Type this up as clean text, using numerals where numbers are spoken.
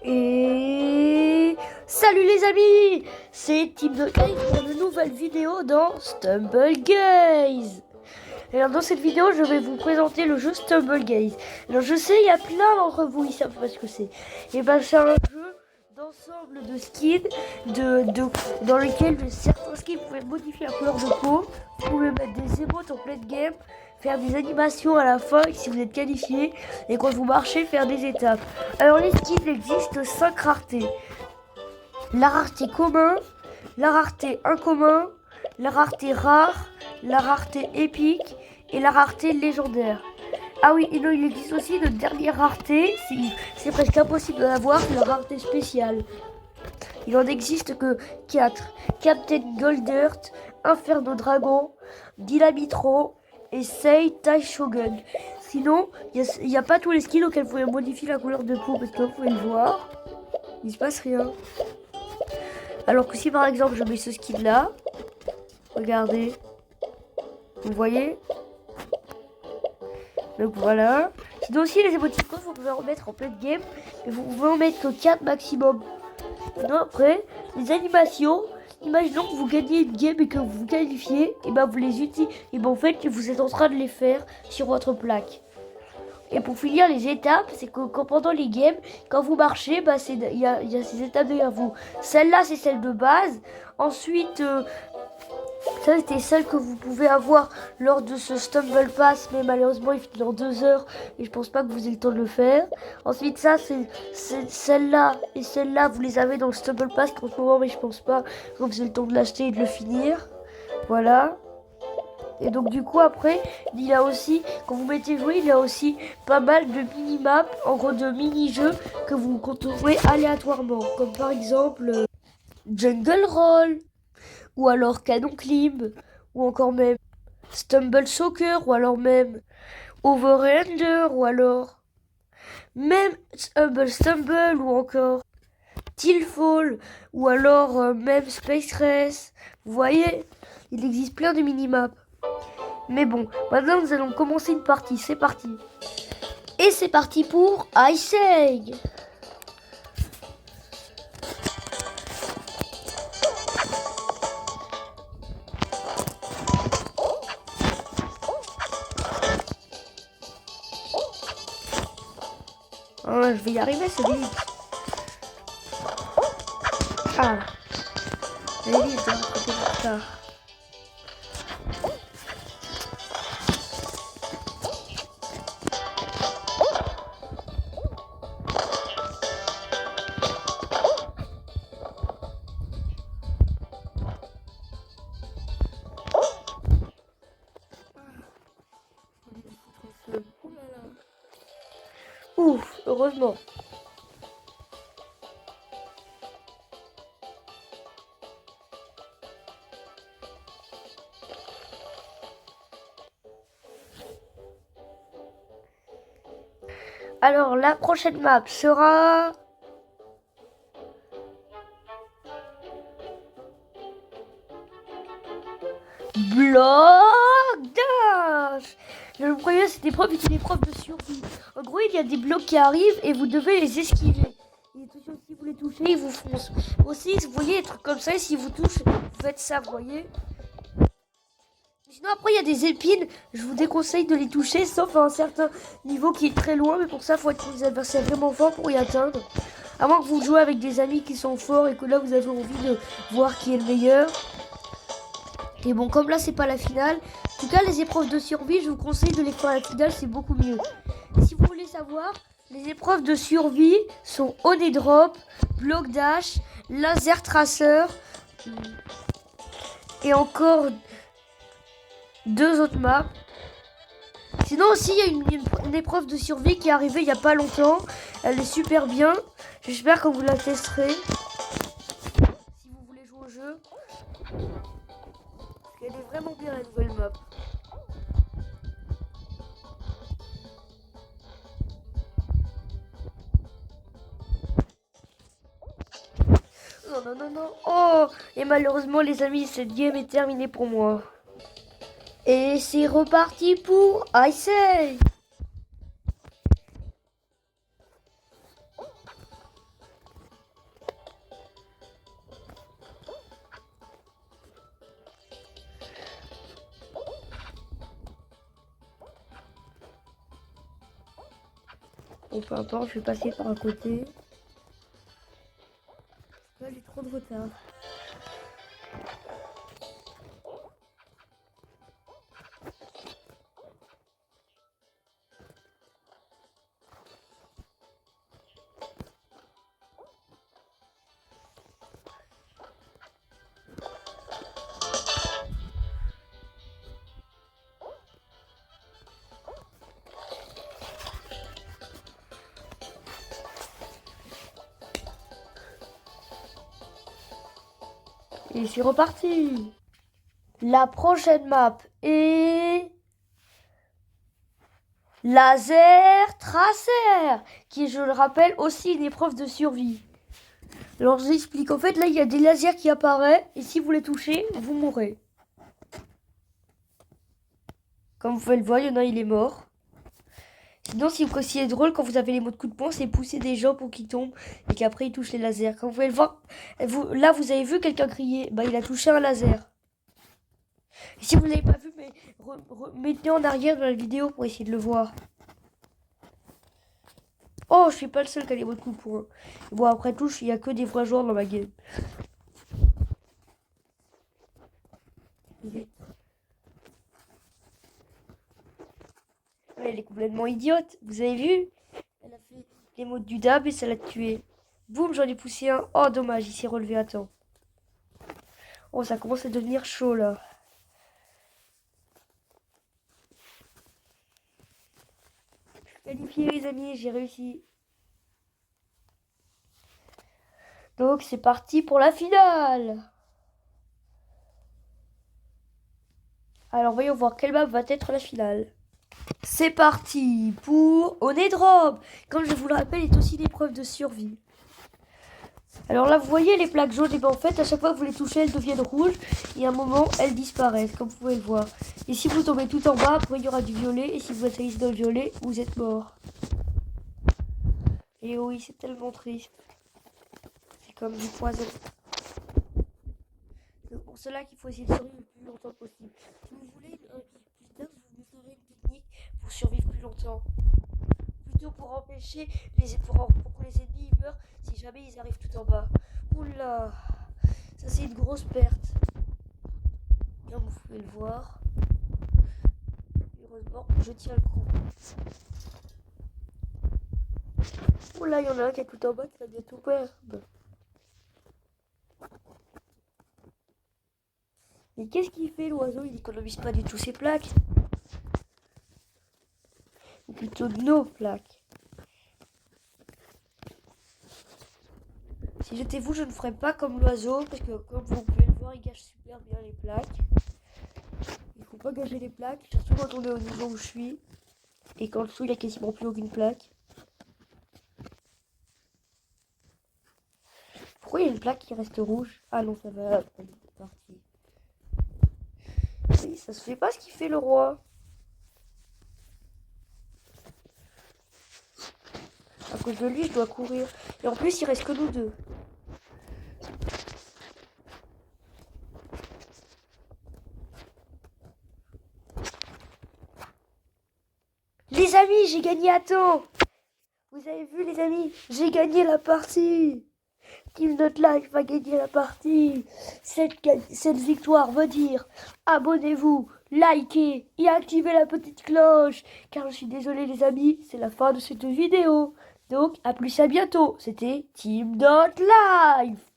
Et salut les amis, c'est Team de Guys pour une nouvelle vidéo dans Stumble Guys. Alors dans cette vidéo, je vais vous présenter le jeu Stumble Guys. Alors je sais, il y a plein d'entre vous qui savent pas ce que c'est. Et ben c'est un jeu d'ensemble de skins dans lequel certains skins pouvaient modifier la couleur de peau. Vous pouvez mettre des emotes en pleine game, faire des animations à la fin si vous êtes qualifié, et quand vous marchez, faire des étapes. Alors les skins, il existe 5 raretés. La rareté commun, la rareté incommun, la rareté rare, la rareté épique et la rareté légendaire. Ah oui, et non, il existe aussi une dernière rareté, c'est presque impossible de l'avoir, c'est la rareté spéciale. Il en existe que 4. Captain Goldert, Inferno Dragon, Dynamitro et Sei Tai Shogun. Sinon, il n'y a pas tous les skins auxquels vous pouvez modifier la couleur de peau, parce que vous pouvez le voir, il se passe rien. Alors que si par exemple je mets ce skin là, regardez, vous voyez. Donc voilà. Sinon aussi les émoticônes, vous pouvez en mettre en pleine game, mais vous pouvez en mettre que 4 maximum. Sinon après, les animations, imaginons que vous gagnez une game et que vous vous qualifiez, et ben vous les utilisez, et ben en fait vous êtes en train de les faire sur votre plaque. Et pour finir les étapes, c'est que pendant les games, quand vous marchez, bah il y a ces étapes derrière vous. Celle-là, c'est celle de base. Ensuite, ça c'était celle que vous pouvez avoir lors de ce Stumble Pass, mais malheureusement il finit dans 2 heures et je pense pas que vous ayez le temps de le faire. Ensuite ça c'est celle-là et celle-là, vous les avez dans le Stumble Pass en ce moment, mais je pense pas que vous ayez le temps de l'acheter et de le finir. Voilà. Et donc du coup après, il y a aussi, quand vous mettez jouer, il y a aussi pas mal de mini-maps, en gros de mini-jeux que vous contrôlez aléatoirement. Comme par exemple Jungle Roll, ou alors Canon Climb, ou encore même Stumble Soccer, ou alors même Overlander, ou alors même Stumble, ou encore Tillfall, ou alors même Space Race. Vous voyez, il existe plein de mini-maps. Mais bon, maintenant nous allons commencer une partie, c'est parti. Et c'est parti pour Ice Egg. Oh, je vais y arriver, c'est vite. Ah, allez vite, hein, c'est plus tard. Ouf, heureusement. Alors, la prochaine map sera... Bloc Dash. Le premier, cette épreuve est une épreuve de survie. En gros, il y a des blocs qui arrivent et vous devez les esquiver. Et attention, si vous les touchez, ils vous foncent. Aussi, vous voyez des trucs comme ça, et si vous touchez, vous faites ça, vous voyez. Sinon, après, il y a des épines. Je vous déconseille de les toucher, sauf à un certain niveau qui est très loin. Mais pour ça, il faut être des adversaires vraiment forts pour y atteindre. À moins que vous jouez avec des amis qui sont forts et que là, vous avez envie de voir qui est le meilleur. Et bon, comme là, c'est pas la finale. En tout cas, les épreuves de survie, je vous conseille de les faire à la finale, c'est beaucoup mieux. Et si vous voulez savoir, les épreuves de survie sont Honey Drop, Block Dash, Laser Tracer et encore 2 autres maps. Sinon aussi, il y a une épreuve de survie qui est arrivée il n'y a pas longtemps. Elle est super bien. J'espère que vous la testerez. Si vous voulez jouer au jeu. Elle est vraiment bien, la nouvelle map. Non, non, non, non. Oh! Et malheureusement, les amis, cette game est terminée pour moi. Et c'est reparti pour Ice Egg. Bon, peu importe, je vais passer par un côté. Là, j'ai trop de retard. Et c'est reparti. La prochaine map est Laser Tracer, qui est, je le rappelle, aussi une épreuve de survie. Alors je vous explique, en fait là il y a des lasers qui apparaissent et si vous les touchez, vous mourrez. Comme vous pouvez le voir, il y en a, il est mort. Sinon, si vous est drôle, quand vous avez les mots de coup de poing, c'est pousser des gens pour qu'ils tombent et qu'après ils touchent les lasers. Comme vous pouvez le voir, là vous avez vu quelqu'un crier, bah il a touché un laser. Et si vous ne l'avez pas vu, mais mettez en arrière dans la vidéo pour essayer de le voir. Oh, je suis pas le seul qui a les mots de coup de poing. Bon, après tout, il n'y a que des vrais joueurs dans ma game. Elle est complètement idiote. Vous avez vu? Elle a fait les mots du dab et ça l'a tué. Boum, j'en ai poussé un. Oh, dommage, il s'est relevé à temps. Oh, ça commence à devenir chaud là. Qualifié les amis, j'ai réussi. Donc c'est parti pour la finale. Alors voyons voir quelle map va être la finale. C'est parti pour Onedrop. Comme je vous le rappelle, est aussi une épreuve de survie. Alors là, vous voyez les plaques jaunes, et bien en fait, à chaque fois que vous les touchez, elles deviennent rouges. Et à un moment, elles disparaissent, comme vous pouvez le voir. Et si vous tombez tout en bas, après il y aura du violet. Et si vous atterrissez dans le violet, vous êtes mort. Et oui, c'est tellement triste. C'est comme du poison. C'est pour cela qu'il faut essayer de survivre le plus longtemps possible. Si vous voulez plus tard, je vous montrerai une technique pour survivre plus longtemps. Plutôt pour empêcher pour que les ennemis meurent si jamais ils arrivent tout en bas. Oula, ça c'est une grosse perte. Comme vous pouvez le voir. Heureusement, je tiens le coup. Oula, il y en a un qui est tout en bas qui va bientôt perdre. Mais qu'est-ce qu'il fait l'oiseau? Il n'économise pas du tout ses plaques. Ou plutôt nos plaques. Si j'étais vous, je ne ferais pas comme l'oiseau, parce que comme vous pouvez le voir, il gâche super bien les plaques. Il ne faut pas gâcher les plaques, surtout quand on est au niveau où je suis. Et qu'en dessous, il n'y a quasiment plus aucune plaque. Pourquoi il y a une plaque qui reste rouge? Ah non, ça va, c'est parti. Oui, ça se fait pas ce qu'il fait le roi. À cause de lui, je dois courir. Et en plus, il reste que nous deux. Les amis, j'ai gagné à temps. Vous avez vu les amis, j'ai gagné la partie. Team Not Life va gagner la partie. Cette victoire veut dire abonnez-vous, likez et activez la petite cloche. Car je suis désolé les amis, c'est la fin de cette vidéo. Donc à plus à bientôt. C'était Team Not Life.